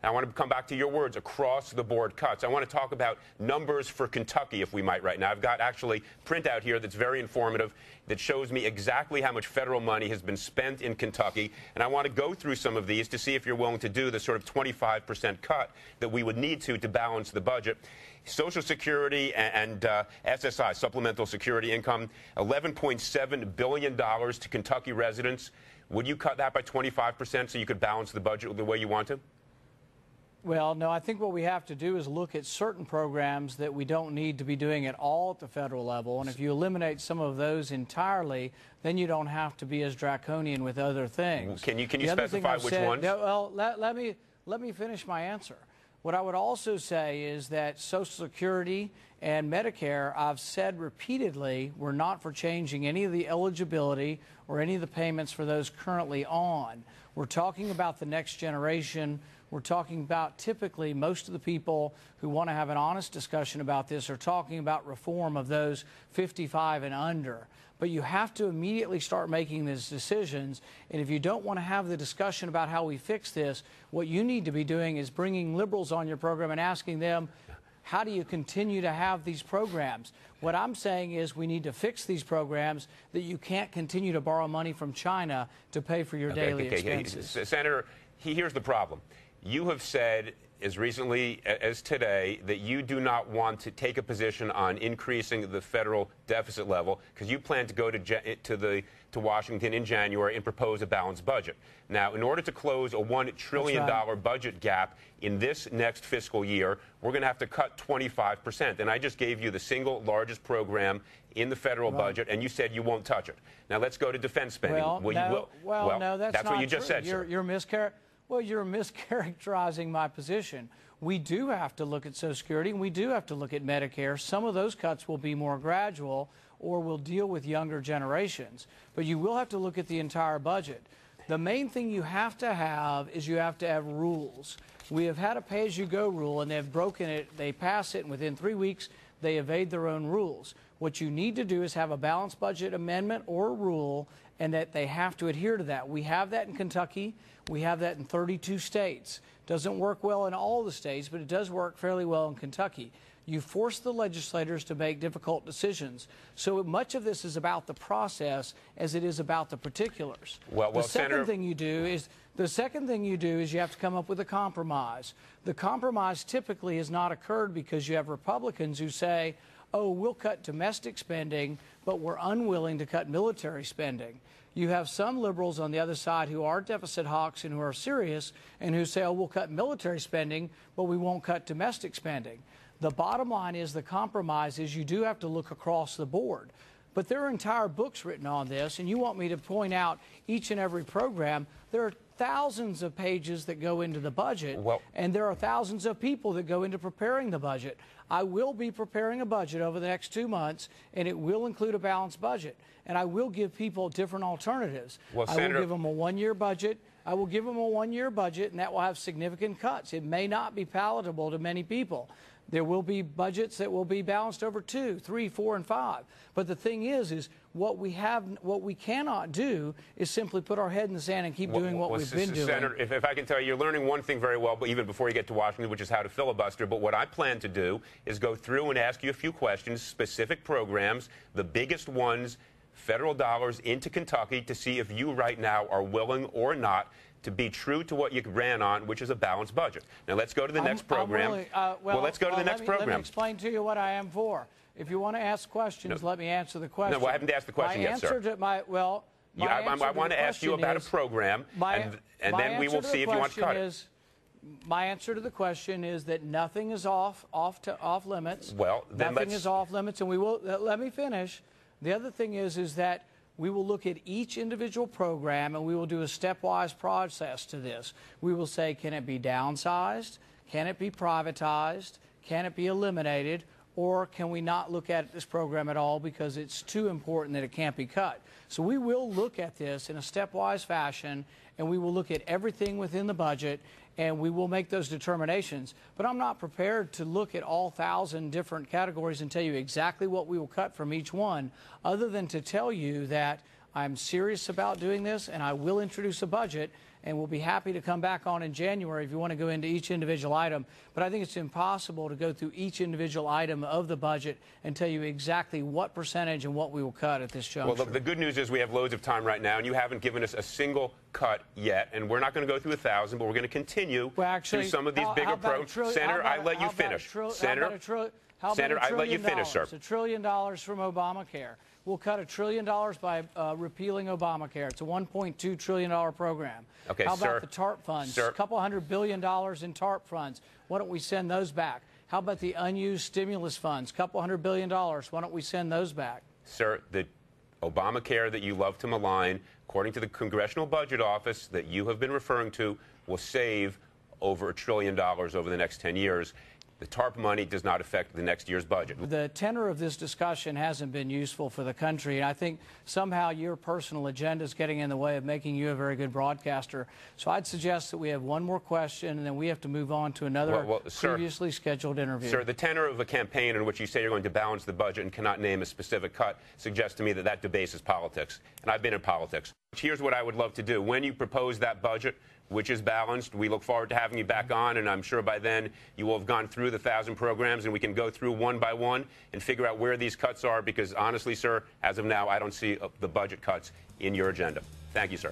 I want to come back to your words, across-the-board cuts. I want to talk about numbers for Kentucky, if we might, right now. I've got actually printout here that's very informative that shows me exactly how much federal money has been spent in Kentucky. And I want to go through some of these to see if you're willing to do the sort of 25% cut that we would need to balance the budget. Social Security and SSI, Supplemental Security Income, $11.7 billion to Kentucky residents. Would you cut that by 25% so you could balance the budget the way you want to? Well, no, I think what we have to do is look at certain programs that we don't need to be doing at all at the federal level. And if you eliminate some of those entirely, then you don't have to be as draconian with other things. Can you specify which ones? Well, let me finish my answer. What I would also say is that Social Security and Medicare, I've said repeatedly, we're not for changing any of the eligibility or any of the payments for those currently on. We're talking about the next generation. We're talking about typically most of the people who want to have an honest discussion about this are talking about reform of those 55 and under. But you have to immediately start making these decisions. And if you don't want to have the discussion about how we fix this, what you need to be doing is bringing liberals on your program and asking them, how do you continue to have these programs? What I'm saying is we need to fix these programs that you can't continue to borrow money from China to pay for your daily expenses. Senator, here's the problem. You have said as recently as today that you do not want to take a position on increasing the federal deficit level because you plan to go to Washington in January and propose a balanced budget. Now, in order to close a $1 trillion budget gap in this next fiscal year, we're going to have to cut 25%. And I just gave you the single largest program in the federal budget, and you said you won't touch it. Now, let's go to defense spending. No, that's what you just said, sir. Well, you're mischaracterizing my position. We do have to look at Social Security, and we do have to look at Medicare. Some of those cuts will be more gradual or will deal with younger generations. But you will have to look at the entire budget. The main thing you have to have is you have to have rules. We have had a pay-as-you-go rule, and they've broken it. They pass it, and within 3 weeks, they evade their own rules. What you need to do is have a balanced budget amendment or a rule, and that they have to adhere to that. We have that in Kentucky. We have that in 32 states. Doesn't work well in all the states, but it does work fairly well in Kentucky. You force the legislators to make difficult decisions. So much of this is about the process as it is about the particulars. The second thing you do is you have to come up with a compromise. The compromise typically has not occurred because you have Republicans who say, oh, we'll cut domestic spending, but we're unwilling to cut military spending. You have some liberals on the other side who are deficit hawks and who are serious and who say, oh, we'll cut military spending, but we won't cut domestic spending. The bottom line is the compromise is you do have to look across the board. But there are entire books written on this, and you want me to point out each and every program. There are thousands of pages that go into the budget, and there are thousands of people that go into preparing the budget. I will be preparing a budget over the next 2 months, and it will include a balanced budget. And I will give people different alternatives. I will give them a one-year budget. I will give them a one-year budget, and that will have significant cuts. It may not be palatable to many people. There will be budgets that will be balanced over 2, 3, 4, and 5. But the thing is what we cannot do is simply put our head in the sand and keep doing what we've been doing. Senator, if I can tell you, you're learning one thing very well, but even before you get to Washington, which is how to filibuster. But what I plan to do is go through and ask you a few questions, specific programs, the biggest ones, federal dollars into Kentucky, to see if you right now are willing or not to be true to what you ran on, which is a balanced budget. Now, let's go to the next program. Let's go to the next program. Let me explain to you what I am for. If you want to ask questions, let me answer the question. No, I haven't asked the question yet, sir. I want to ask you about a program, and then we will see if you want to cut it. My answer to the question is that nothing is off limits. Well, then nothing is off limits, and we will. Let me finish. The other thing is that we will look at each individual program, and we will do a stepwise process to this. We will say, can it be downsized? Can it be privatized? Can it be eliminated? Or can we not look at this program at all because it's too important that it can't be cut? So we will look at this in a stepwise fashion, and we will look at everything within the budget, and we will make those determinations. But I'm not prepared to look at all 1,000 different categories and tell you exactly what we will cut from each one, other than to tell you that I'm serious about doing this, and I will introduce a budget, and we'll be happy to come back on in January if you want to go into each individual item. But I think it's impossible to go through each individual item of the budget and tell you exactly what percentage and what we will cut at this juncture. Well, look, the good news is we have loads of time right now, and you haven't given us a single cut yet, and we're not going to go through 1,000, but we're going to continue through some of these bigger programs. Senator, I let you finish. Senator, I let you finish, sir. $1 trillion from Obamacare. We'll cut $1 trillion by repealing Obamacare. It's a $1.2 trillion program. Okay, how about the TARP funds? Sir. A couple $100 billion in TARP funds. Why don't we send those back? How about the unused stimulus funds? A couple $100 billion. Why don't we send those back? Sir, the Obamacare that you love to malign, according to the Congressional Budget Office that you have been referring to, will save over $1 trillion over the next 10 years. The TARP money does not affect the next year's budget. The tenor of this discussion hasn't been useful for the country, and I think somehow your personal agenda is getting in the way of making you a very good broadcaster. So I'd suggest that we have one more question, and then we have to move on to another previously scheduled interview. Sir, the tenor of a campaign in which you say you're going to balance the budget and cannot name a specific cut suggests to me that that debases politics, and I've been in politics. Here's what I would love to do. When you propose that budget, which is balanced, we look forward to having you back on, and I'm sure by then you will have gone through the 1,000 programs, and we can go through one by one and figure out where these cuts are, because honestly, sir, as of now, I don't see the budget cuts in your agenda. Thank you, sir.